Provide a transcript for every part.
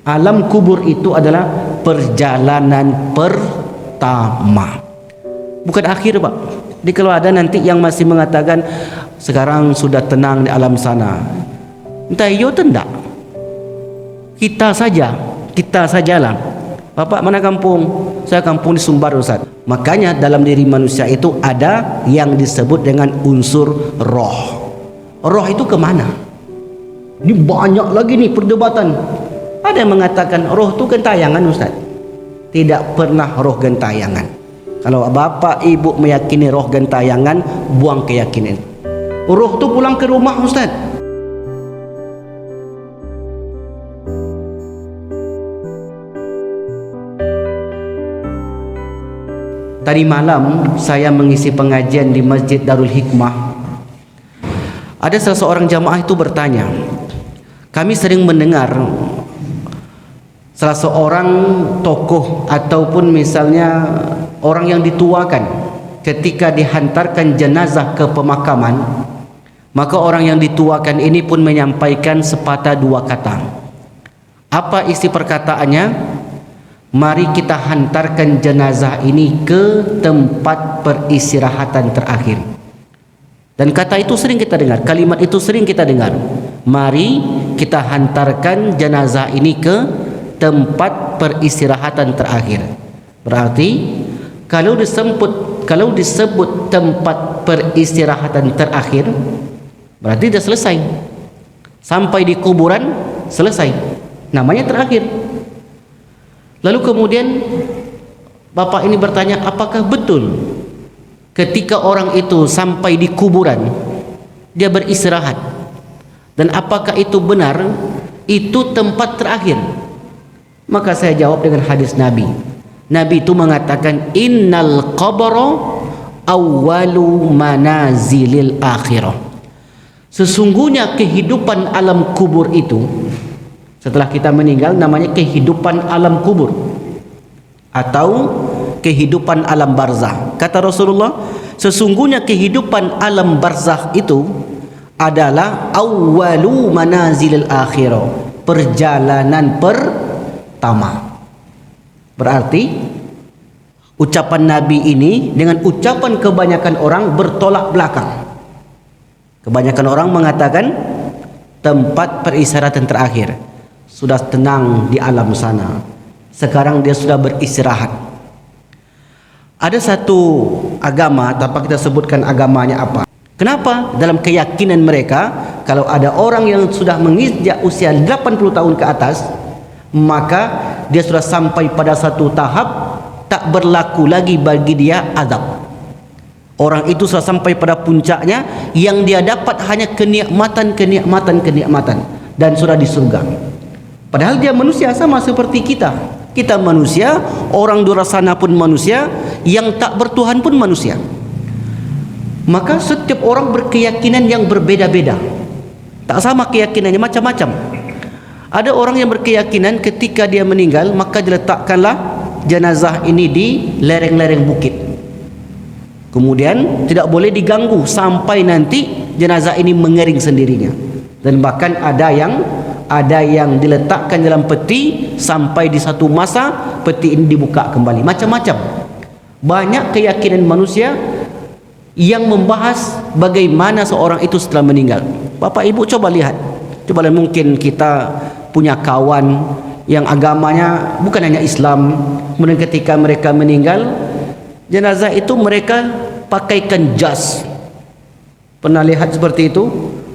Alam kubur itu adalah perjalanan pertama, bukan akhir, Pak. Jadi kalau ada nanti yang masih mengatakan sekarang sudah tenang di alam sana, entah iyo tidak. Kita sajalah. Bapak mana kampung? Saya kampung di Sumbar, Ustaz. Makanya dalam diri manusia itu ada yang disebut dengan unsur roh. Roh itu kemana? Ini banyak lagi nih perdebatan. Ada yang mengatakan roh itu gentayangan, Ustaz. Tidak pernah roh gentayangan. Kalau bapak ibu meyakini roh gentayangan, buang keyakinan. Roh itu pulang ke rumah, Ustaz. Tadi malam saya mengisi pengajian di Masjid Darul Hikmah. Ada salah seorang jamaah itu bertanya, kami sering mendengar salah seorang tokoh ataupun misalnya orang yang dituakan ketika dihantarkan jenazah ke pemakaman, maka orang yang dituakan ini pun menyampaikan sepatah dua kata. Apa isi perkataannya? Mari kita hantarkan jenazah ini ke tempat peristirahatan terakhir. Dan kata itu sering kita dengar, kalimat itu sering kita dengar. Mari kita hantarkan jenazah ini ke tempat peristirahatan terakhir. Berarti kalau disebut tempat peristirahatan terakhir, berarti sudah selesai. Sampai di kuburan selesai, namanya terakhir. Lalu kemudian bapak ini bertanya, apakah betul ketika orang itu sampai di kuburan dia beristirahat? Dan apakah itu benar itu tempat terakhir? Maka saya jawab dengan hadis Nabi. Nabi itu mengatakan, innal qabra awwalu manazilil akhirah. Sesungguhnya kehidupan alam kubur itu, setelah kita meninggal, namanya kehidupan alam kubur atau kehidupan alam barzah. Kata Rasulullah, sesungguhnya kehidupan alam barzah itu adalah awwalu manazilil akhirah, perjalanan pertama. Berarti ucapan Nabi ini dengan ucapan kebanyakan orang bertolak belakang. Kebanyakan orang mengatakan tempat peristirahatan terakhir, sudah tenang di alam sana, sekarang dia sudah beristirahat. Ada satu agama, tanpa kita sebutkan agamanya apa. Kenapa? Dalam keyakinan mereka, kalau ada orang yang sudah menginjak usia 80 tahun ke atas, maka dia sudah sampai pada satu tahap tak berlaku lagi bagi dia azab. Orang itu sudah sampai pada puncaknya, yang dia dapat hanya kenikmatan dan sudah di surga. Padahal dia manusia sama seperti kita. Kita manusia, orang di luar sana pun manusia, yang tak bertuhan pun manusia. Maka setiap orang berkeyakinan yang berbeda-beda. Tak sama keyakinannya, macam-macam. Ada orang yang berkeyakinan ketika dia meninggal, maka diletakkanlah jenazah ini di lereng-lereng bukit. Kemudian tidak boleh diganggu sampai nanti jenazah ini mengering sendirinya. Dan bahkan ada yang diletakkan dalam peti sampai di satu masa peti ini dibuka kembali. Macam-macam. Banyak keyakinan manusia yang membahas bagaimana seorang itu setelah meninggal. Bapak Ibu coba lihat. Coba lihat, mungkin kita punya kawan yang agamanya bukan hanya Islam. Kemudian ketika mereka meninggal, jenazah itu mereka pakaikan jas. Pernah lihat seperti itu?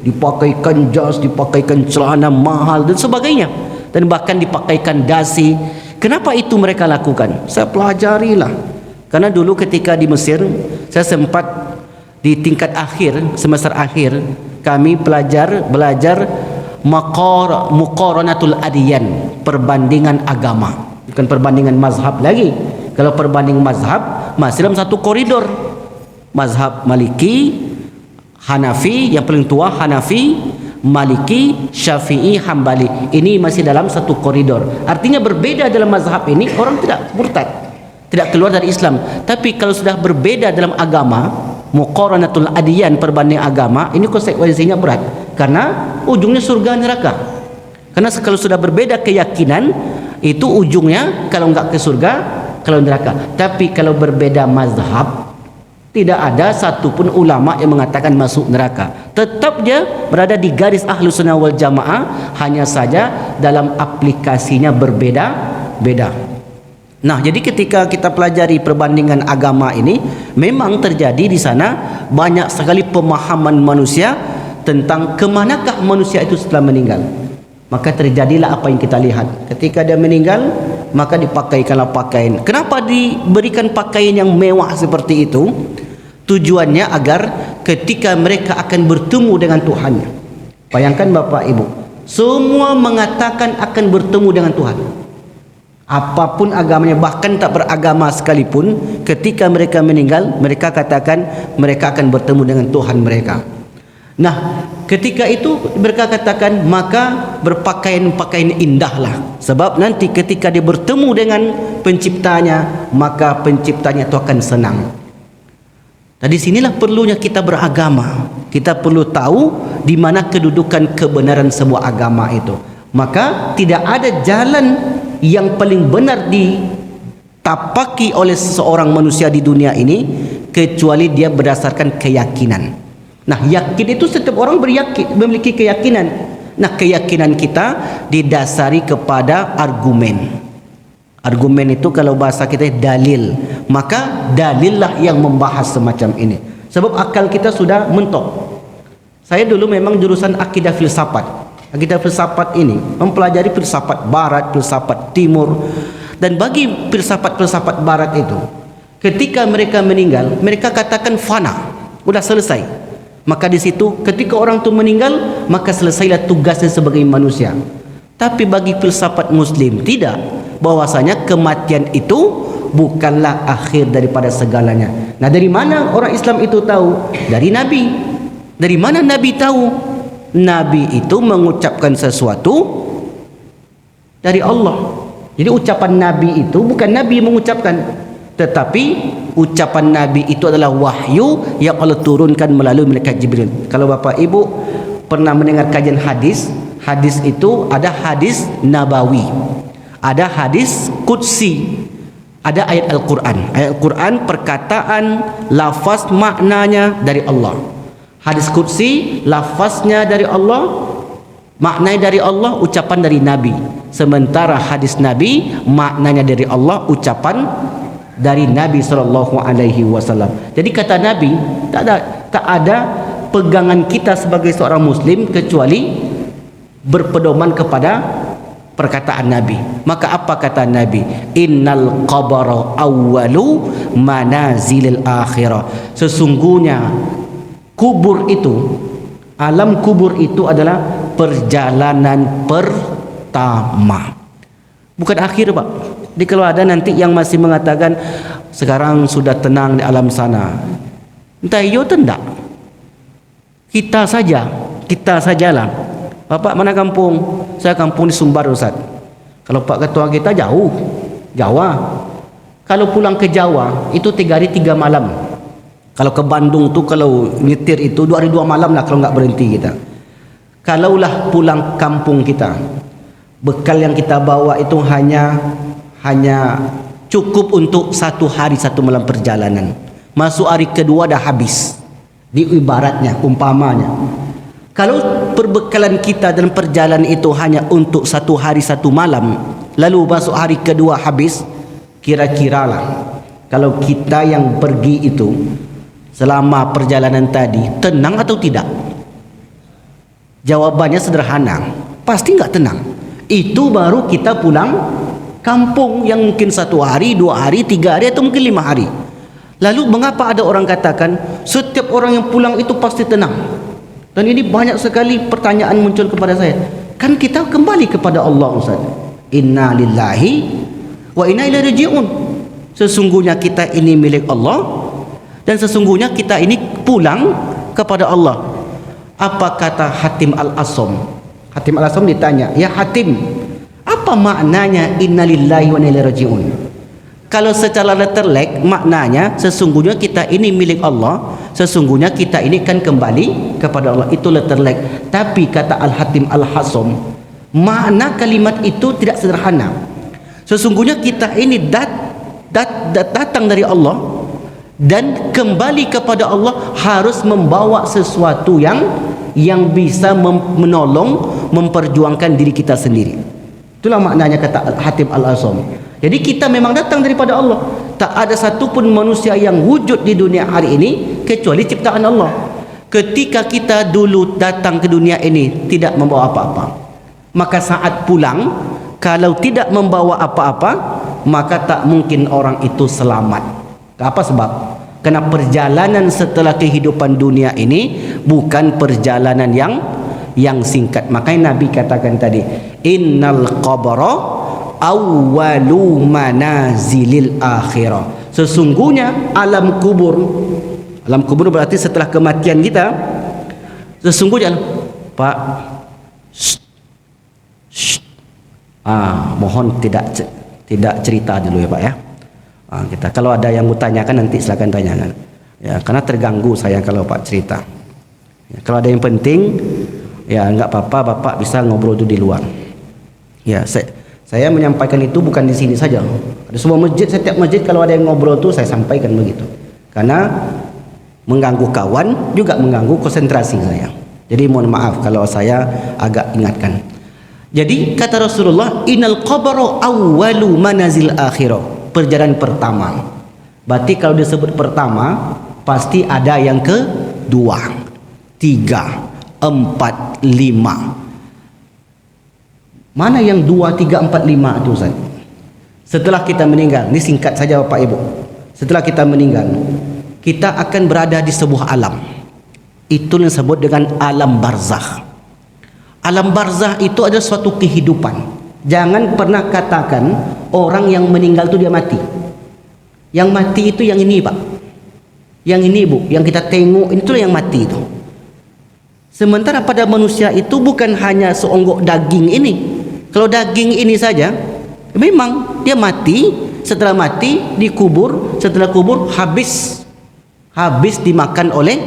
Dipakaikan jas, dipakaikan celana mahal dan sebagainya, dan bahkan dipakaikan dasi. Kenapa itu mereka lakukan? Saya pelajarilah. Karena dulu ketika di Mesir, saya sempat di tingkat akhir, semester akhir, kami belajar muqaranatul adiyan, perbandingan agama. Bukan perbandingan mazhab lagi. Kalau perbandingan mazhab masih dalam satu koridor. Mazhab Maliki, Hanafi, yang paling tua Hanafi, Maliki, Syafi'i, Hambali. Ini masih dalam satu koridor. Artinya berbeda dalam mazhab ini, orang tidak murtad, tidak keluar dari Islam. Tapi kalau sudah berbeda dalam agama, muqaranatul adiyan, perbandingan agama, ini konsekuensinya berat. Karena ujungnya surga neraka. Karena kalau sudah berbeda keyakinan, itu ujungnya kalau enggak ke surga, kalau neraka. Tapi kalau berbeda mazhab, tidak ada satupun ulama yang mengatakan masuk neraka. Tetap dia berada di garis Ahlus Sunnah wal Jamaah, hanya saja dalam aplikasinya berbeda-beda. Nah, jadi ketika kita pelajari perbandingan agama ini, memang terjadi di sana banyak sekali pemahaman manusia tentang kemanakah manusia itu setelah meninggal. Maka terjadilah apa yang kita lihat. Ketika dia meninggal, maka dipakaikanlah pakaian. Kenapa diberikan pakaian yang mewah seperti itu? Tujuannya agar ketika mereka akan bertemu dengan Tuhannya. Bayangkan Bapak Ibu, semua mengatakan akan bertemu dengan Tuhan. Apapun agamanya, bahkan tak beragama sekalipun, ketika mereka meninggal, mereka katakan mereka akan bertemu dengan Tuhan mereka. Nah, ketika itu mereka katakan maka berpakaian-pakaian indahlah, sebab nanti ketika dia bertemu dengan penciptanya, maka penciptanya itu akan senang. Nah, di sinilah perlunya kita beragama. Kita perlu tahu di mana kedudukan kebenaran sebuah agama itu. Maka tidak ada jalan yang paling benar ditapaki oleh seseorang manusia di dunia ini kecuali dia berdasarkan keyakinan. Nah, yakin itu setiap orang memiliki keyakinan. Nah, keyakinan kita didasari kepada argumen. Argumen itu kalau bahasa kita dalil. Maka dalillah yang membahas semacam ini. Sebab akal kita sudah mentok. Saya dulu memang jurusan akidah filsafat. Akidah filsafat ini mempelajari filsafat barat, filsafat timur. Dan bagi filsafat-filsafat barat itu, ketika mereka meninggal, mereka katakan fana, sudah selesai. Maka di situ ketika orang itu meninggal, maka selesailah tugasnya sebagai manusia. Tapi bagi filsafat Muslim tidak, bahwasanya kematian itu bukanlah akhir daripada segalanya. Nah, dari mana orang Islam itu tahu? Dari Nabi. Dari mana Nabi tahu? Nabi itu mengucapkan sesuatu dari Allah. Jadi ucapan Nabi itu bukan Nabi mengucapkan, tetapi ucapan Nabi itu adalah wahyu yang Allah turunkan melalui malaikat Jibril. Kalau Bapak Ibu pernah mendengar kajian hadis, hadis itu ada hadis nabawi, ada hadis qudsi, ada ayat Al-Quran. Ayat Al-Quran perkataan, lafaz, maknanya dari Allah. Hadis qudsi, lafaznya dari Allah, maknanya dari Allah, ucapan dari Nabi. Sementara hadis Nabi, maknanya dari Allah, ucapan dari Nabi SAW. Jadi kata Nabi, tak ada pegangan kita sebagai seorang Muslim kecuali berpedoman kepada perkataan Nabi. Maka apa kata Nabi? Innal qabara awwalu manazilil akhirah. Sesungguhnya kubur itu, alam kubur itu adalah perjalanan pertama, bukan akhir, Pak. Jadi kalau ada nanti yang masih mengatakan sekarang sudah tenang di alam sana, entah iyo tendak, kita sajalah. Bapak mana kampung? Saya kampung di Sumbar, Ustaz. Kalau Pak Ketua kita jauh, Jawa. Kalau pulang ke Jawa itu 3 hari 3 malam. Kalau ke Bandung tuh kalau nyetir itu 2 hari 2 malam lah kalau nggak berhenti kita. Kalaulah pulang kampung kita, bekal yang kita bawa itu hanya cukup untuk 1 hari 1 malam perjalanan. Masuk hari kedua dah habis. Di ibaratnya, umpamanya, kalau perbekalan kita dalam perjalanan itu hanya untuk 1 hari 1 malam, lalu masuk hari kedua habis, kira-kiralah kalau kita yang pergi itu selama perjalanan tadi tenang atau tidak? Jawabannya sederhana, pasti nggak tenang. Itu baru kita pulang kampung yang mungkin 1 hari, 2 hari, 3 hari atau mungkin 5 hari. Lalu mengapa ada orang katakan setiap orang yang pulang itu pasti tenang? Dan ini banyak sekali pertanyaan muncul kepada saya. Kan kita kembali kepada Allah, Ustaz. Inna lillahi wa inna ilaihi raji'un. Sesungguhnya kita ini milik Allah dan sesungguhnya kita ini pulang kepada Allah. Apa kata Hatim Al-Asam? Hatim Al-Asam ditanya, "Ya Hatim, apa maknanya innalillahi wa inna ilaihi raji'un?" Kalau secara letterlek maknanya sesungguhnya kita ini milik Allah, sesungguhnya kita ini kan kembali kepada Allah. Itu letterlek. Tapi kata Al-Hatim Al-Hasam, Makna kalimat itu tidak sederhana. Sesungguhnya kita ini datang dari Allah dan kembali kepada Allah harus membawa sesuatu yang bisa menolong, memperjuangkan diri kita sendiri. Itulah maknanya kata Hatib Al-Asami. Jadi kita memang datang daripada Allah. Tak ada satupun manusia yang wujud di dunia hari ini kecuali ciptaan Allah. Ketika kita dulu datang ke dunia ini tidak membawa apa-apa, maka saat pulang kalau tidak membawa apa-apa, maka tak mungkin orang itu selamat. Apa sebab? Karena perjalanan setelah kehidupan dunia ini bukan perjalanan yang singkat. Makanya Nabi katakan tadi, innal qabra awwalu manazilil akhirah. Sesungguhnya alam kubur berarti setelah kematian kita, sesungguhnya Pak, mohon tidak cerita dulu ya Pak ya. Kita kalau ada yang mau tanyakan nanti silakan tanyakan. Ya, karena terganggu saya kalau Pak cerita. Ya, kalau ada yang penting ya enggak apa-apa, Bapak bisa ngobrol itu di luar. Ya, saya menyampaikan itu bukan di sini saja. Ada semua masjid, setiap masjid kalau ada yang ngobrol itu saya sampaikan begitu. Karena mengganggu kawan juga mengganggu konsentrasi saya. Jadi mohon maaf kalau saya agak ingatkan. Jadi kata Rasulullah, innal qabra awwalu manazil akhirah. Perjalanan pertama. Berarti kalau disebut pertama, pasti ada yang kedua, 3, 4, 5. Mana yang 2, 3, 4, 5 itu Ustaz? Setelah kita meninggal, ini singkat saja Bapak Ibu. Setelah kita meninggal, kita akan berada di sebuah alam. Itu yang disebut dengan alam barzakh. Alam barzakh itu adalah suatu kehidupan. Jangan pernah katakan orang yang meninggal itu dia mati. Yang mati itu yang ini Pak, yang ini Bu, yang kita tengok itulah yang mati itu. Sementara pada manusia itu bukan hanya seonggok daging ini. Kalau daging ini saja memang dia mati, setelah mati dikubur, setelah kubur habis dimakan oleh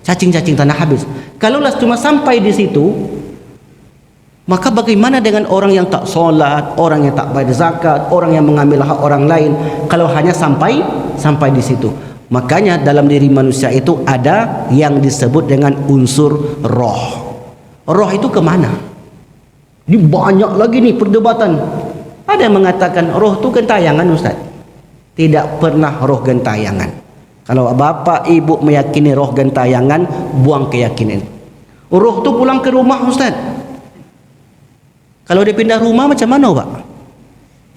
cacing-cacing tanah habis. Kalaulah cuma sampai di situ, maka bagaimana dengan orang yang tak solat, orang yang tak bayar zakat, orang yang mengambil hak orang lain, kalau hanya sampai di situ. Makanya dalam diri manusia itu ada yang disebut dengan unsur roh. Roh itu kemana? Ini banyak lagi nih perdebatan. Ada yang mengatakan roh itu gentayangan Ustaz. Tidak pernah roh gentayangan. Kalau bapak ibu meyakini roh gentayangan, buang keyakinan. Roh itu pulang ke rumah Ustaz. Kalau dia pindah rumah macam mana Pak?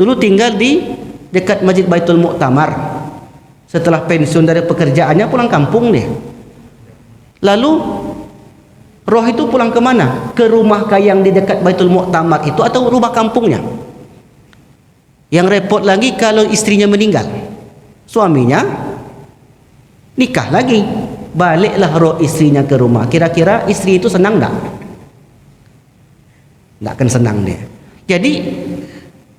Dulu tinggal di dekat Masjid Baitul Mu'tamar. Setelah pensiun dari pekerjaannya pulang kampung dia. Lalu roh itu pulang ke mana? Ke rumah yang di dekat Baitul Mu'tamar itu atau rumah kampungnya? Yang repot lagi kalau istrinya meninggal, suaminya nikah lagi, baliklah roh istrinya ke rumah. Kira-kira istri itu senang tak? Tidak akan senang dia. Jadi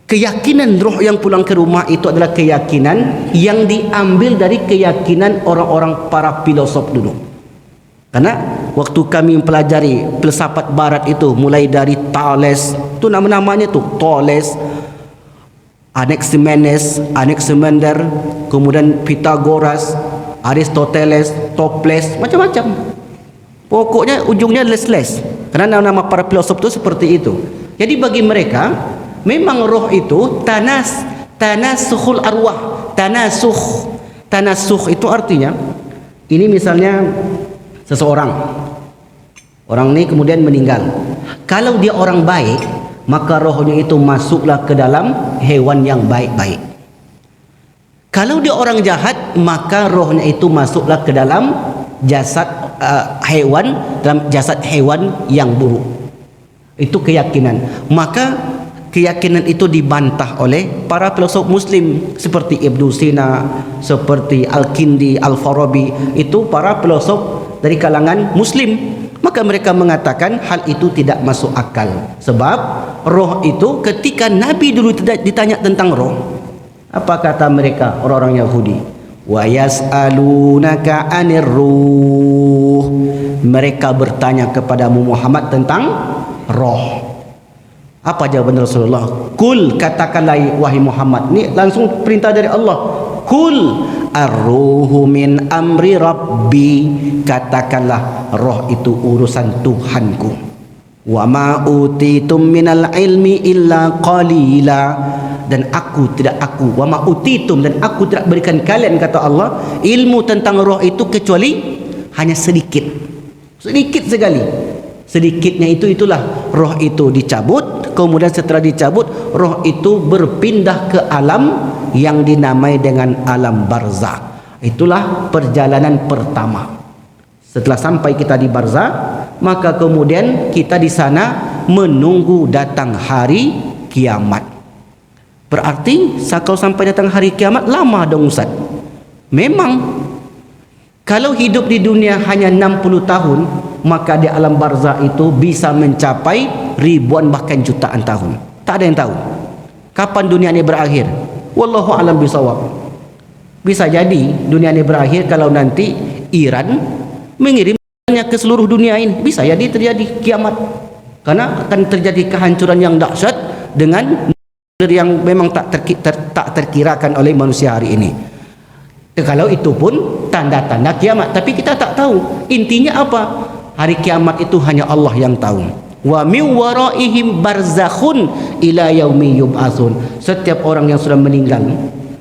keyakinan roh yang pulang ke rumah itu adalah keyakinan yang diambil dari keyakinan orang-orang para filosof dulu. Karena waktu kami mempelajari filsafat barat itu, mulai dari Thales, itu nama-namanya tuh Thales, Anaximenes, kemudian Pythagoras, Aristoteles, Toples, macam-macam. Pokoknya ujungnya les-les. Karena nama-nama para filosof itu seperti itu. Jadi bagi mereka memang roh itu tanasukhul arwah. Tanasuh itu artinya ini misalnya seseorang. Orang ini kemudian meninggal. Kalau dia orang baik, maka rohnya itu masuklah ke dalam hewan yang baik-baik. Kalau dia orang jahat, maka rohnya itu masuklah ke dalam jasad dalam jasad hewan yang buruk. Itu keyakinan. Maka keyakinan itu dibantah oleh para filosof muslim seperti Ibnu Sina, seperti Al-Kindi, Al-Farabi. Itu para filosof dari kalangan muslim. Maka mereka mengatakan hal itu tidak masuk akal. Sebab roh itu ketika Nabi dulu ditanya tentang roh, apa kata mereka orang-orang Yahudi? Wa yas'alunaka 'anir ruh. Mereka bertanya kepada Muhammad tentang roh. Apa jawaban Rasulullah? Kul, katakanlah wahai Muhammad. Ni langsung perintah dari Allah. Kul ar-ruhu min amri rabbi, katakanlah roh itu urusan Tuhanku. Wa ma utitum minal ilmi illa qalila, dan aku wa ma utitum, dan aku tidak berikan kalian, kata Allah, ilmu tentang roh itu kecuali hanya sedikit sekali. Sedikitnya itulah roh itu dicabut, kemudian setelah dicabut roh itu berpindah ke alam yang dinamai dengan alam barzakh. Itulah perjalanan pertama. Setelah sampai kita di barzakh, maka kemudian kita di sana menunggu datang hari kiamat. Berarti kalau sampai datang hari kiamat lama dong Ustaz. Memang kalau hidup di dunia hanya 60 tahun, maka di alam barzakh itu bisa mencapai ribuan bahkan jutaan tahun. Tak ada yang tahu kapan dunia ini berakhir. Wallahu alam bisawab. Bisa jadi dunia ini berakhir kalau nanti Iran mengirimnya ke seluruh dunia ini. Bisa jadi terjadi kiamat, karena akan terjadi kehancuran yang dahsyat dengan yang memang tak terkirakan oleh manusia hari ini. Kalau itu pun tanda-tanda kiamat, tapi kita tak tahu intinya apa. Hari kiamat itu hanya Allah yang tahu. Wa min waraihim barzakhun ila yaumi yub'atsun. Setiap orang yang sudah meninggal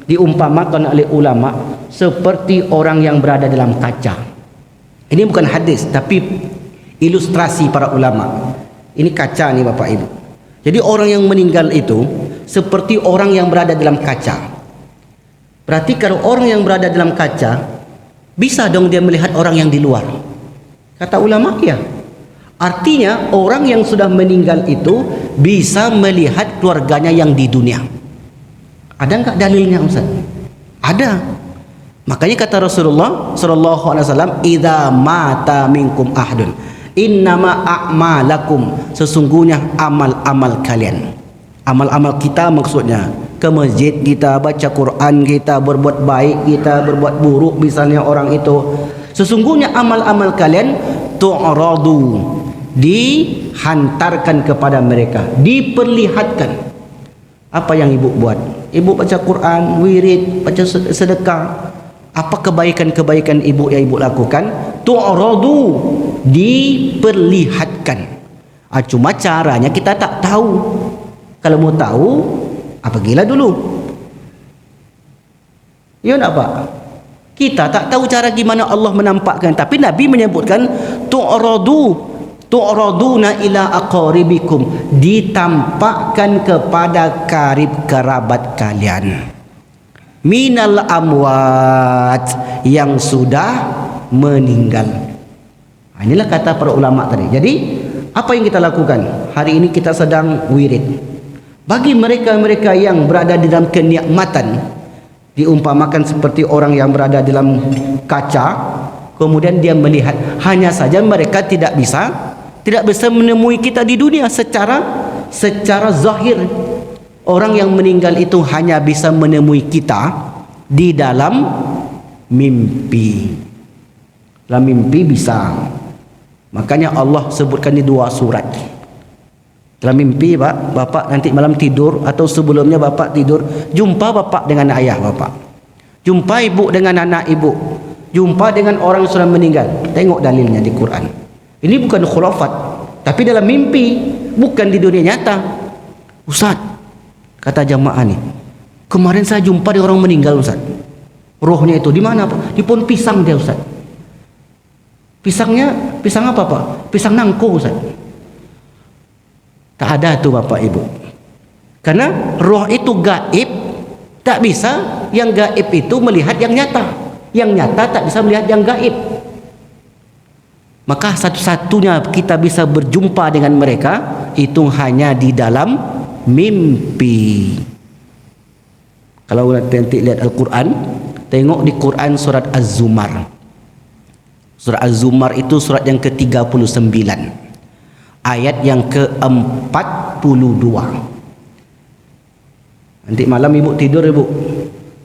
diumpamakan oleh ulama seperti orang yang berada dalam kaca. Ini bukan hadis tapi ilustrasi para ulama. Ini kaca nih Bapak Ibu. Jadi orang yang meninggal itu seperti orang yang berada dalam kaca. Berarti kalau orang yang berada dalam kaca, bisa dong dia melihat orang yang di luar. Kata ulama, ya. Artinya orang yang sudah meninggal itu bisa melihat keluarganya yang di dunia. Ada enggak dalilnya Ustaz? Ada. Makanya kata Rasulullah sallallahu alaihi wasallam, "Idza mata minkum ahadun, innama a'malakum." Sesungguhnya amal-amal kalian. Amal-amal kita maksudnya ke masjid kita, baca Quran kita, berbuat baik kita, berbuat buruk misalnya orang itu. Sesungguhnya amal-amal kalian tu'radu, dihantarkan kepada mereka, diperlihatkan. Apa yang ibu buat? Ibu baca Quran, wirid, baca sedekah. Apa kebaikan-kebaikan ibu yang ibu lakukan? Tu'radu, diperlihatkan. Cuma caranya kita tak tahu. Kalau mau tahu, pergilah dulu. Ya nak Pak? Kita tak tahu cara gimana Allah menampakkan, tapi Nabi menyebutkan tu'raduna ila aqaribikum, ditampakkan kepada karib kerabat kalian. Minal amwat, yang sudah meninggal. Inilah kata para ulama tadi. Jadi apa yang kita lakukan? Hari ini kita sedang wirid. Bagi mereka-mereka yang berada di dalam kenikmatan, diumpamakan seperti orang yang berada dalam kaca, kemudian dia melihat. Hanya saja mereka tidak bisa menemui kita di dunia secara zahir. Orang yang meninggal itu hanya bisa menemui kita di dalam mimpi. Dalam mimpi bisa. Makanya Allah sebutkan di 2 surat. Dalam mimpi bapak nanti malam tidur atau sebelumnya bapak tidur, jumpa bapak dengan ayah bapak, jumpa ibu dengan anak ibu, jumpa dengan orang yang sudah meninggal. Tengok dalilnya di Quran. Ini bukan khurafat, tapi dalam mimpi, bukan di dunia nyata. Ustaz, kata jamaah nih, kemarin saya jumpa di orang meninggal Ustaz. Rohnya itu di mana Pak? Di pohon pisang dia Ustaz. Pisangnya pisang apa Pak? Pisang nangko Ustaz. Tak ada tuh Bapak Ibu. Karena roh itu gaib, tak bisa yang gaib itu melihat yang nyata. Yang nyata tak bisa melihat yang gaib. Maka satu-satunya kita bisa berjumpa dengan mereka itu hanya di dalam mimpi. Kalau nanti lihat Al-Quran, tengok di Quran surat Az-Zumar. Surat Az-Zumar itu surat yang ke-39. Ayat yang ke-42. Nanti malam ibu tidur ibu.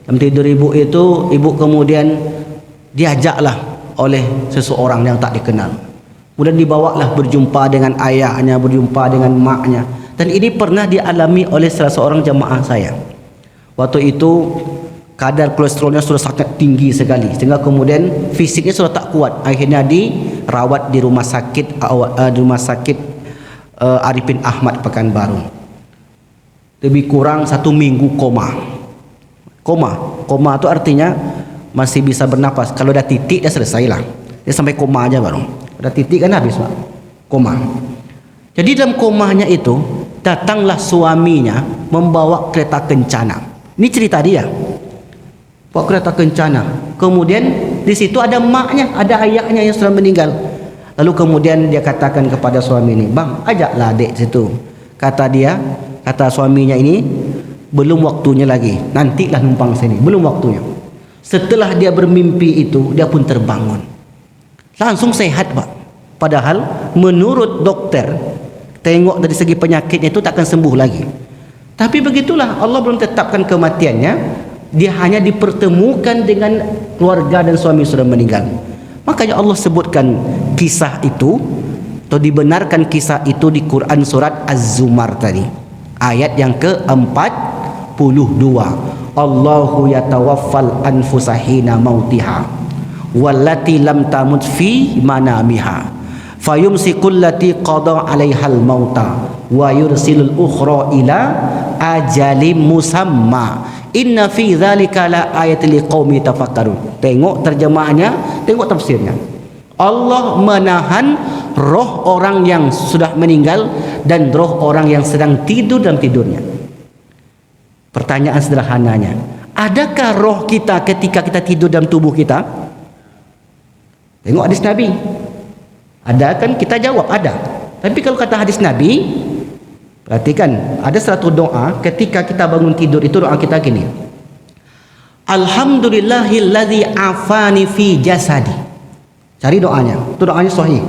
Dalam tidur ibu itu, ibu kemudian diajaklah oleh seseorang yang tak dikenal. Kemudian dibawalah berjumpa dengan ayahnya, berjumpa dengan maknya. Dan ini pernah dialami oleh salah seorang jamaah saya. Waktu itu kadar kolesterolnya sudah sangat tinggi sekali, sehingga kemudian fisiknya sudah tak kuat. Akhirnya dirawat di rumah sakit Arifin Ahmad Pekanbaru. Lebih kurang 1 minggu koma. Koma itu artinya masih bisa bernapas. Kalau dah titik dah selesailah. Dia sampai koma aja baru. Dah titik kan habis, Pak. Koma. Jadi dalam komanya itu datanglah suaminya membawa kereta kencana. Ini cerita dia. Bawa kereta kencana. Kemudian di situ ada maknya, ada ayahnya yang sudah meninggal. Lalu kemudian dia katakan kepada suami ini, "Bang, ajaklah adik situ." Kata suaminya ini, "Belum waktunya lagi. Nantilah numpang sini. Belum waktunya." Setelah dia bermimpi itu, dia pun terbangun. Langsung sehat, Pak. Padahal menurut dokter, tengok dari segi penyakitnya itu takkan sembuh lagi. Tapi begitulah, Allah belum tetapkan kematiannya. Dia hanya dipertemukan dengan keluarga dan suami sudah meninggal. Makanya Allah sebutkan kisah itu, atau dibenarkan kisah itu di Quran surat Az-Zumar tadi, ayat yang ke-42. Allahu yatawaffal anfusa hina mautiha wallati lam tamut fi manamiha fayumsikul lati qada 'alaihal mauta wa yursilul ukhra ila ajalim musamma inna fi dzalika la ayatil liqaumi tafakkarun. Tengok terjemahannya, tengok tafsirnya. Allah menahan roh orang yang sudah meninggal dan roh orang yang sedang tidur dalam tidurnya. Pertanyaan sederhananya, adakah roh kita ketika kita tidur dalam tubuh kita? Tengok hadis Nabi. Ada kan? Kita jawab ada. Tapi kalau kata hadis Nabi, perhatikan, ada satu doa ketika kita bangun tidur, itu doa kita gini. Alhamdulillahilladzi afani fi jasadi. Cari doanya. Itu doanya sahih.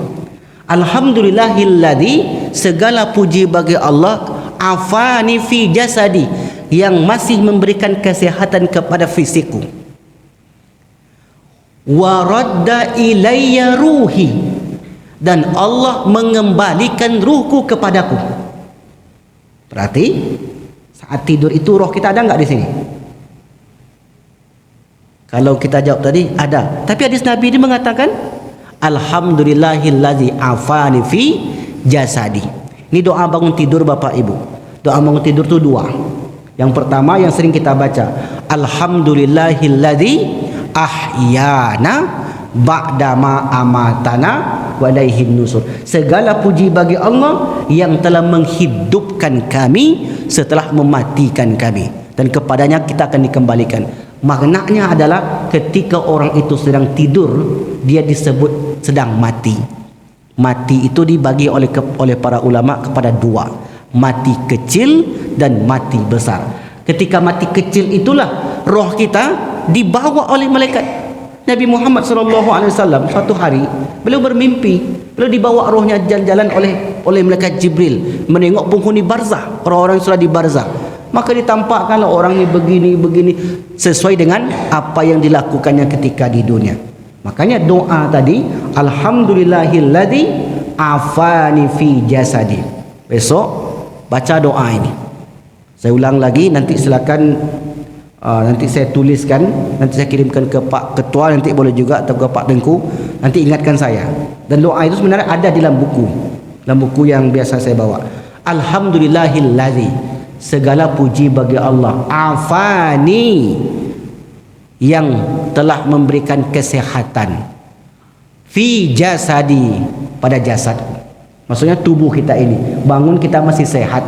Alhamdulillahilladzi, segala puji bagi Allah, afani fi jasadi, yang masih memberikan kesehatan kepada fisikku. Wa radda ilayya ruhi, dan Allah mengembalikan ruhku kepadaku. Berarti saat tidur itu roh kita ada enggak di sini? Kalau kita jawab tadi ada. Tapi hadis Nabi ini mengatakan alhamdulillahilladzi afani fi jasadi. Ini doa bangun tidur Bapak Ibu. Doa bangun tidur itu dua. Yang pertama yang sering kita baca, alhamdulillahilladzi ahyana ba'dama amatana wa ilaihin nusur. Segala puji bagi Allah yang telah menghidupkan kami setelah mematikan kami, dan kepadanya kita akan dikembalikan. Maknanya adalah ketika orang itu sedang tidur, dia disebut sedang mati. Mati itu dibagi oleh para ulama kepada dua, mati kecil dan mati besar. Ketika mati kecil itulah roh kita dibawa oleh malaikat. Nabi Muhammad SAW suatu hari beliau bermimpi, beliau dibawa rohnya jalan-jalan oleh malaikat Jibril menengok penghuni barzah, orang-orang yang sudah di barzah. Maka ditampakkanlah orang ini begini sesuai dengan apa yang dilakukannya ketika di dunia. Makanya doa tadi, alhamdulillahilladzi afani fi jasadi. Besok baca doa ini. Saya ulang lagi, nanti silakan nanti saya tuliskan, nanti saya kirimkan ke Pak Ketua, nanti boleh juga, atau ke Pak Tengku, nanti ingatkan saya. Dan doa itu sebenarnya ada di dalam buku yang biasa saya bawa. Alhamdulillahilladzi, segala puji bagi Allah, afani, yang telah memberikan kesehatan, fi jasadi, pada jasadku. Maksudnya tubuh kita ini, bangun kita masih sehat.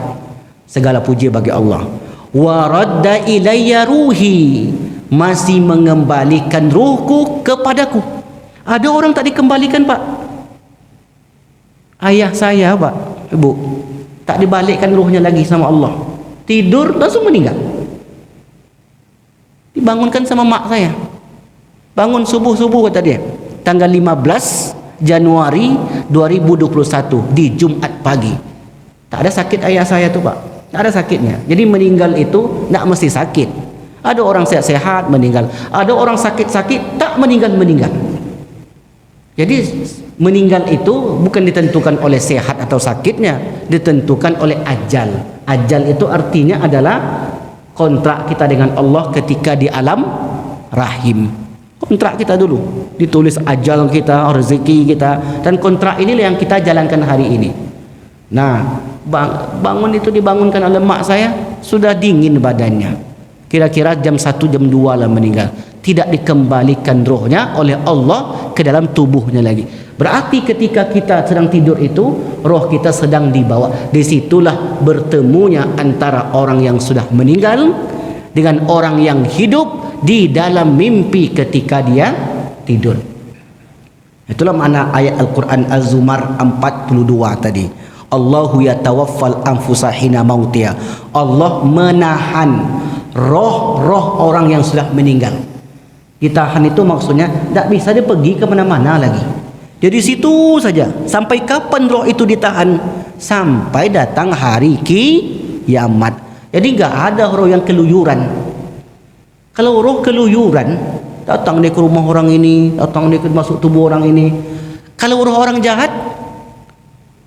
Segala puji bagi Allah. Wa radda ilayya ruhi, masih mengembalikan ruhku kepadaku. Ada orang tak dikembalikan, Pak. Ayah saya, Pak, Ibu, tak dibalikkan ruhnya lagi sama Allah. Tidur langsung meninggal. Dibangunkan sama mak saya. Bangun subuh-subuh kata dia. Tanggal 15 Januari 2021 di Jumat pagi. Tak ada sakit ayah saya tu, Pak. Tak ada sakitnya. Jadi meninggal itu tak mesti sakit. Ada orang sehat-sehat meninggal. Ada orang sakit-sakit tak meninggal. Jadi meninggal itu bukan ditentukan oleh sehat atau sakitnya, ditentukan oleh ajal. Ajal itu artinya adalah kontrak kita dengan Allah ketika di alam rahim. Kontrak kita dulu ditulis, ajal kita, rezeki kita, dan kontrak inilah yang kita jalankan hari ini. Nah, bangun itu dibangunkan oleh mak saya, sudah dingin badannya, kira-kira jam 1 jam 2 lah meninggal. Tidak dikembalikan rohnya oleh Allah ke dalam tubuhnya lagi. Berarti ketika kita sedang tidur itu, roh kita sedang dibawa. Disitulah bertemunya antara orang yang sudah meninggal dengan orang yang hidup di dalam mimpi ketika dia tidur. Itulah makna ayat Al-Quran Az-Zumar 42 tadi. Allahu yatawaffal anfusa hina mautiha. Allah menahan roh-roh orang yang sudah meninggal. Ditahan itu maksudnya tak bisa dia pergi ke mana-mana lagi. Jadi situ saja. Sampai kapan roh itu ditahan? Sampai datang hari kiamat. Jadi enggak ada roh yang keluyuran. Kalau roh keluyuran, datang dia ke rumah orang ini, datang dia ke masuk tubuh orang ini. Kalau roh orang jahat,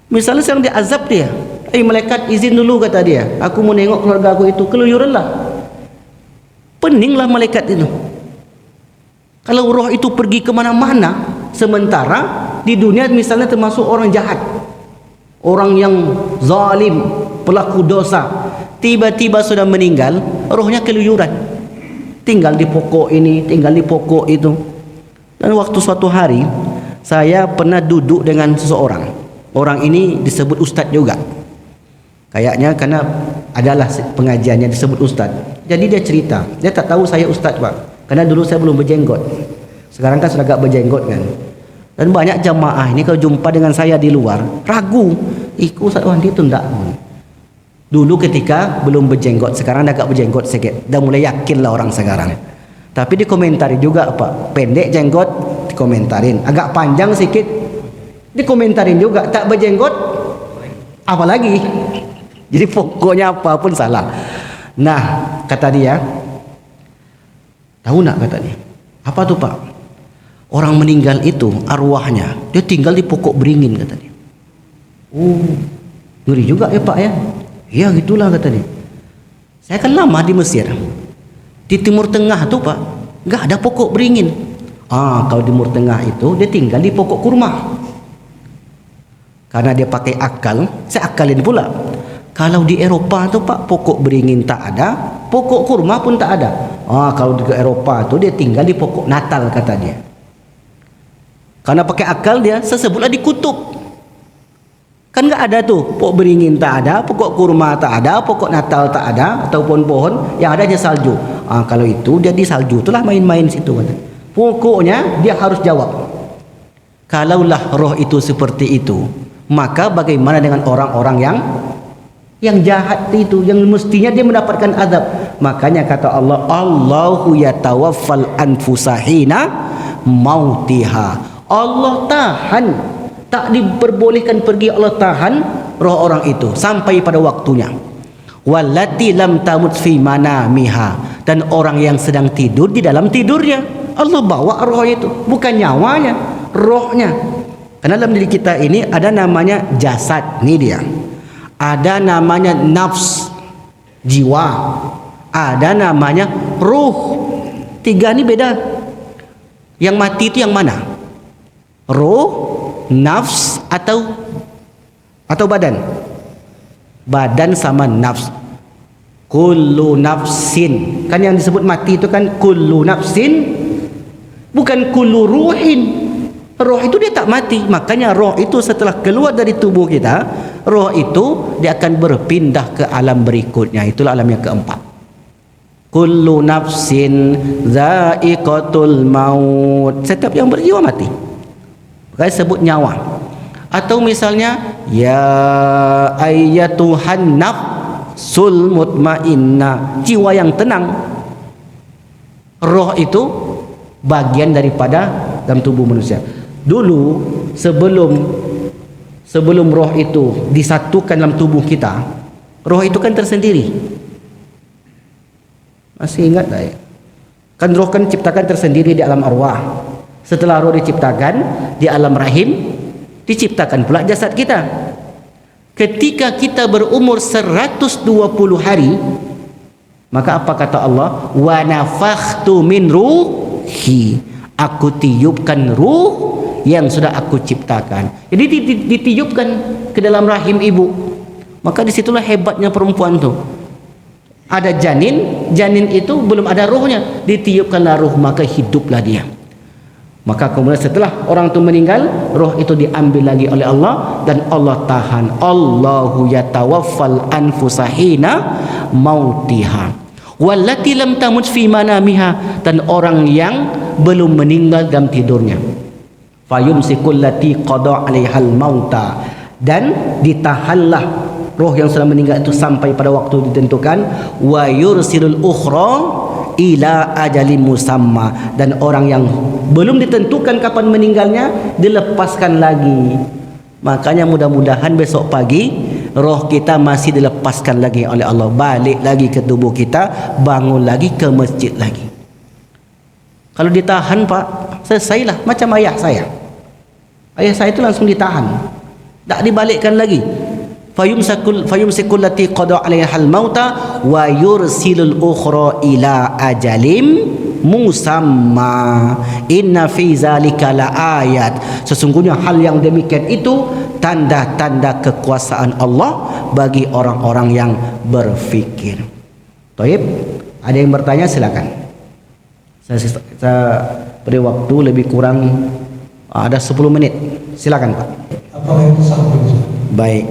misalnya sedang diazab dia, malaikat izin dulu kata dia, aku mau nengok keluarga aku itu, keluyuranlah, peninglah malaikat itu. Kalau roh itu pergi ke mana-mana, sementara di dunia misalnya termasuk orang jahat, orang yang zalim, pelaku dosa, tiba-tiba sudah meninggal, rohnya keluyuran, tinggal di pokok ini, tinggal di pokok itu. Dan waktu suatu hari saya pernah duduk dengan seseorang, orang ini disebut ustaz juga, kayaknya karena adalah pengajiannya disebut ustaz. Jadi dia cerita, dia tak tahu saya ustaz pak, karena dulu saya belum berjenggot, sekarang kan sudah agak berjenggot kan. Dan banyak jamaah ini kalau jumpa dengan saya di luar ragu, ikut ustaz Wandi itu enggak. Dulu ketika belum berjenggot, sekarang agak berjenggot sedikit, dah mulai yakin lah orang sekarang. Tapi dikomentari juga pak, pendek jenggot dikomentarin, agak panjang sedikit dikomentarin juga, tak berjenggot apalagi. Jadi pokoknya apapun salah. Nah kata dia, tahu nak kata dia, apa tuh pak? Orang meninggal itu arwahnya dia tinggal di pokok beringin kata dia. Oh ngeri juga ya pak ya. Ya gitulah kata dia. Saya kan lama di Mesir, di Timur Tengah tuh pak, nggak ada pokok beringin. Kalau di Timur Tengah itu dia tinggal di pokok kurma. Karena dia pakai akal, saya akalin pula. Kalau di Eropa tuh pak, pokok beringin tak ada, pokok kurma pun tak ada. Kalau di Eropa tuh dia tinggal di pokok Natal kata dia. Karena pakai akal dia, sesebutlah di kutub. Kan nggak ada tuh, pokok beringin tak ada, pokok kurma tak ada, pokok Natal tak ada, ataupun pohon, yang ada aja salju. Kalau itu dia di salju, itulah main-main situ kan. Pokoknya dia harus jawab. Kalaulah roh itu seperti itu, maka bagaimana dengan orang-orang yang jahat itu, yang mestinya dia mendapatkan azab? Makanya kata Allah, Allahu yatawaffal anfusahina mautiha. Allah tahan, tak diperbolehkan pergi, Allah tahan roh orang itu sampai pada waktunya. Wallati lam tamut fi manamiha, dan orang yang sedang tidur di dalam tidurnya, Allah bawa roh itu, bukan nyawanya, rohnya. Karena dalam diri kita ini ada namanya jasad, ini dia. Ada namanya nafs, jiwa. Ada namanya ruh. Tiga ini beda. Yang mati itu yang mana? Ruh, nafs atau badan? Badan sama nafs. Kullu nafsin, kan yang disebut mati itu kan kullu nafsin, bukan kullu ruhin. Roh itu dia tak mati. Makanya roh itu setelah keluar dari tubuh kita, roh itu dia akan berpindah ke alam berikutnya. Itulah alam yang keempat. Kullu nafsin za'iqatul maut. Setiap yang berjiwa mati. Makanya sebut nyawa. Atau misalnya ya ayyatuhan nafsul mutmainnah, jiwa yang tenang. Roh itu bagian daripada dalam tubuh manusia. Dulu sebelum roh itu disatukan dalam tubuh kita, roh itu kan tersendiri. Masih ingat tak ya? Kan roh kan diciptakan tersendiri di alam arwah. Setelah roh diciptakan di alam rahim, diciptakan pula jasad kita. Ketika kita berumur 120 hari, maka apa kata Allah? Wa nafakhtu min ruhi, aku tiupkan ruh yang sudah aku ciptakan. Jadi ditiupkan ke dalam rahim ibu. Maka disitulah hebatnya perempuan tu. Ada janin, janin itu belum ada ruhnya, ditiupkanlah ruh, maka hiduplah dia. Maka kemudian setelah orang itu meninggal, roh itu diambil lagi oleh Allah, dan Allah tahan. Allahu yatawaffal anfusa hina mautiha wallati lam tamut fi manamiha, dan orang yang belum meninggal dalam tidurnya, fayumsikul lati qada 'alaihal mauta, dan ditahanlah roh yang sudah meninggal itu sampai pada waktu ditentukan. Wa yursilul ukhra ila ajalin musamma, dan orang yang belum ditentukan kapan meninggalnya dilepaskan lagi. Makanya mudah-mudahan besok pagi roh kita masih dilepaskan lagi oleh Allah, balik lagi ke tubuh kita, bangun lagi ke masjid lagi. Kalau ditahan Pak, selesailah. Macam ayah saya itu langsung ditahan, tak dibalikkan lagi. Fayumsikul lati qada 'alaihal mauta wa yursilul ukhra ila ajalim musamma inna fi zalika laayat, sesungguhnya hal yang demikian itu tanda-tanda kekuasaan Allah bagi orang-orang yang berfikir. Taib, ada yang bertanya silakan. Saya beri waktu lebih kurang ada 10 menit. Silakan Pak. Apa yang sampai? Baik.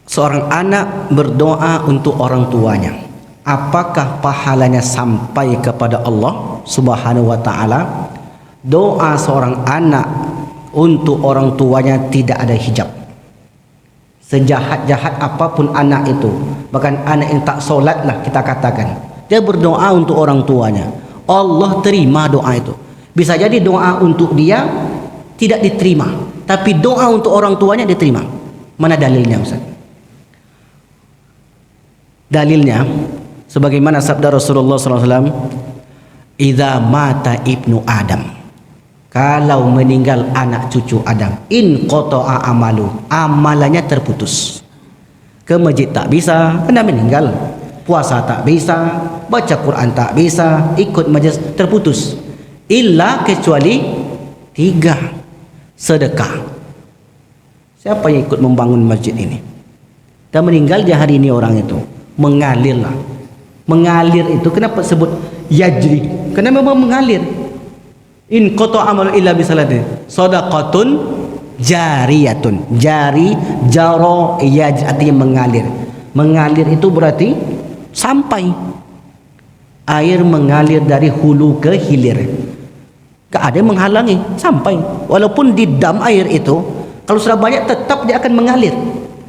Seorang anak berdoa untuk orang tuanya, apakah pahalanya sampai kepada Allah Subhanahu wa taala? Doa seorang anak untuk orang tuanya tidak ada hijab. Sejahat-jahat apapun anak itu, bahkan anak yang tak solatlah kita katakan, dia berdoa untuk orang tuanya, Allah terima doa itu. Bisa jadi doa untuk dia tidak diterima, tapi doa untuk orang tuanya diterima. Mana dalilnya Ustaz? Dalilnya sebagaimana sabda Rasulullah SAW, idza mata ibnu Adam, kalau meninggal anak cucu Adam, in qata'a amalu, amalannya terputus. Ke masjid tak bisa, kena meninggal. Puasa tak bisa, baca Quran tak bisa, ikut majlis terputus. Illa kecuali 3, sedekah. Siapa yang ikut membangun masjid ini? Dan meninggal di hari ini orang itu, mengalirlah. Mengalir itu kenapa sebut yajri? Karena memang mengalir. In qata amalu illa bisalati sadaqatun jariyatun. Jari, jaro, yaj, artinya mengalir. Mengalir itu berarti sampai. Air mengalir dari hulu ke hilir, tak ada yang menghalangi, sampai. Walaupun di dam air itu, kalau sudah banyak tetap dia akan mengalir.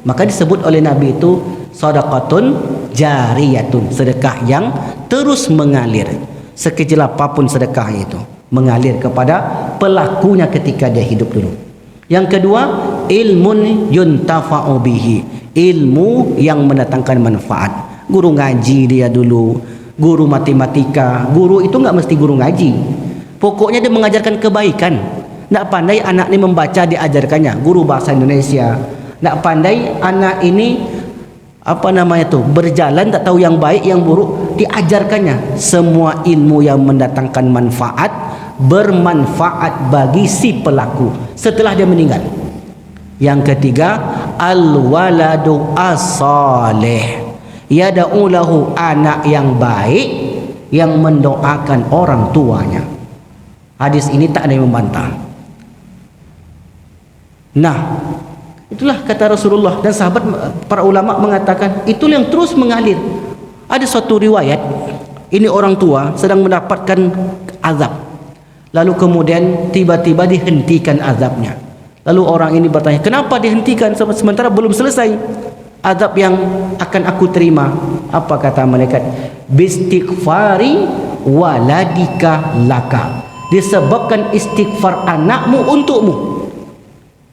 Maka disebut oleh Nabi itu sadaqatun jariyatun, sedekah yang terus mengalir. Sekecil apapun sedekah itu, mengalir kepada pelakunya ketika dia hidup dulu. Yang kedua, ilmun yuntafa'u bihi, ilmu yang mendatangkan manfaat. Guru ngaji dia dulu, guru matematika. Guru itu enggak mesti guru ngaji, pokoknya dia mengajarkan kebaikan. Tak pandai anak ini membaca, diajarkannya guru bahasa Indonesia. Tak pandai anak ini berjalan, tak tahu yang baik yang buruk, diajarkannya. Semua ilmu yang mendatangkan manfaat, bermanfaat bagi si pelaku setelah dia meninggal. Yang ketiga, al-waladu as-salih yad'u lahu, anak yang baik yang mendoakan orang tuanya. Hadis ini tak ada yang membantah. Nah, itulah kata Rasulullah, dan sahabat, para ulama mengatakan itulah yang terus mengalir. Ada suatu riwayat, ini orang tua sedang mendapatkan azab, lalu kemudian tiba-tiba dihentikan azabnya. Lalu orang ini bertanya, kenapa dihentikan sementara belum selesai azab yang akan aku terima? Apa kata malaikat? Bistighfari waladika laka, disebabkan istighfar anakmu untukmu.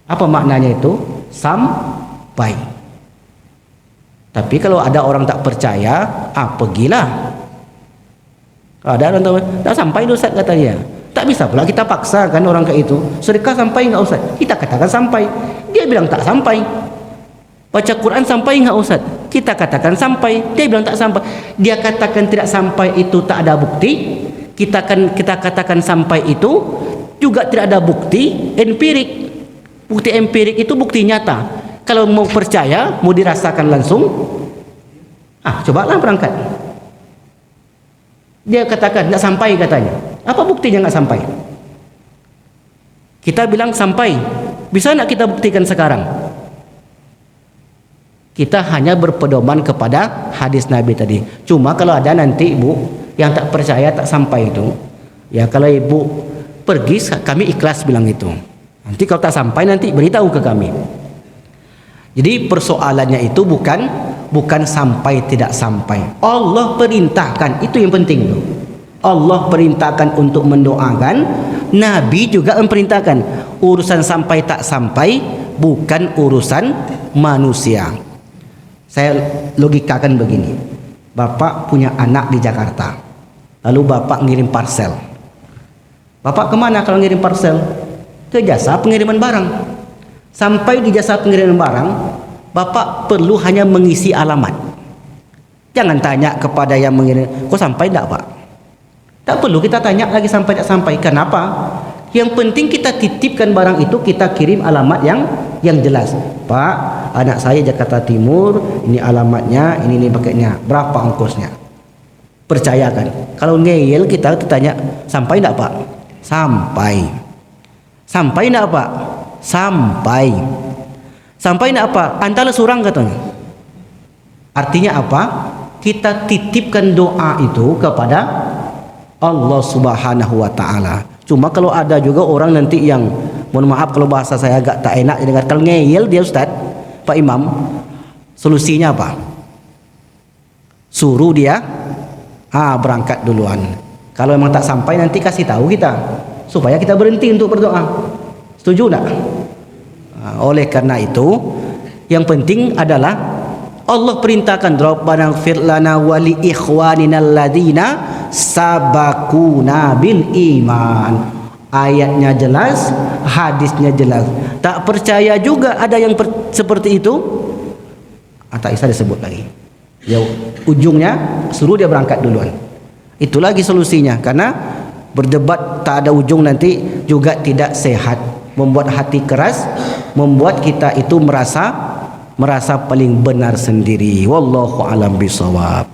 Apa maknanya itu? Sampai. Tapi kalau ada orang tak percaya, pergilah. Kalau ada orang tahu, tak sampai Ustaz, kata dia. Tak bisa pula kita paksakan orang kayak itu. Sedekah sampai enggak Ustaz? Kita katakan sampai. Dia bilang tak sampai. Baca Quran sampai enggak Ustaz? Kita katakan sampai. Dia bilang tak sampai. Dia katakan tidak sampai itu tak ada bukti. Kita katakan sampai itu juga tidak ada bukti empirik. Bukti empirik itu bukti nyata. Kalau mau percaya, mau dirasakan langsung, cobalah berangkat. Dia katakan tidak sampai katanya. Apa buktinya nggak sampai? Kita bilang sampai. Bisa nggak kita buktikan sekarang? Kita hanya berpedoman kepada hadis Nabi tadi. Cuma kalau ada nanti ibu yang tak percaya tak sampai itu, ya kalau ibu pergi, kami ikhlas bilang itu. Nanti kalau tak sampai nanti beritahu ke kami. Jadi persoalannya itu bukan sampai tidak sampai. Allah perintahkan, itu yang penting tuh. Allah perintahkan untuk mendoakan, Nabi juga memerintahkan. Urusan sampai tak sampai bukan urusan manusia. Saya logikakan begini. Bapak punya anak di Jakarta, lalu bapak ngirim parcel. Bapak kemana kalau ngirim parcel? Ke jasa pengiriman barang. Sampai di jasa pengiriman barang, bapak perlu hanya mengisi alamat. Jangan tanya kepada yang mengirim, kok sampai tidak Pak? Tak perlu kita tanya lagi sampai tak sampai. Kenapa? Yang penting kita titipkan barang itu, kita kirim alamat yang jelas. Pak, anak saya Jakarta Timur, ini alamatnya, ini paketnya, berapa ongkosnya? Percayakan. Kalau ngeyel kita tanya, sampai tidak Pak? Sampai. Sampai tidak Pak? Sampai. Sampai tidak Pak? Antara surang katanya. Artinya apa? Kita titipkan doa itu kepada Allah Subhanahu wa ta'ala. Cuma kalau ada juga orang nanti yang, mohon maaf kalau bahasa saya agak tak enak dengar, kalau ngeyel dia Ustaz, Pak Imam, solusinya apa? Suruh dia berangkat duluan. Kalau memang tak sampai nanti kasih tahu kita, supaya kita berhenti untuk berdoa. Setuju tak? Oleh karena itu, yang penting adalah Allah perintahkan, Rabbana ighfir lana wa li ikhwanina alladzina sabaquna bil iman. Ayatnya jelas, hadisnya jelas. Tak percaya juga ada yang seperti itu, tak bisa disebut lagi. Ya, ujungnya suruh dia berangkat duluan. Itu lagi solusinya. Karena berdebat tak ada ujung nanti juga tidak sehat. Membuat hati keras, membuat kita itu merasa paling benar sendiri. Wallahu a'lam bishawab.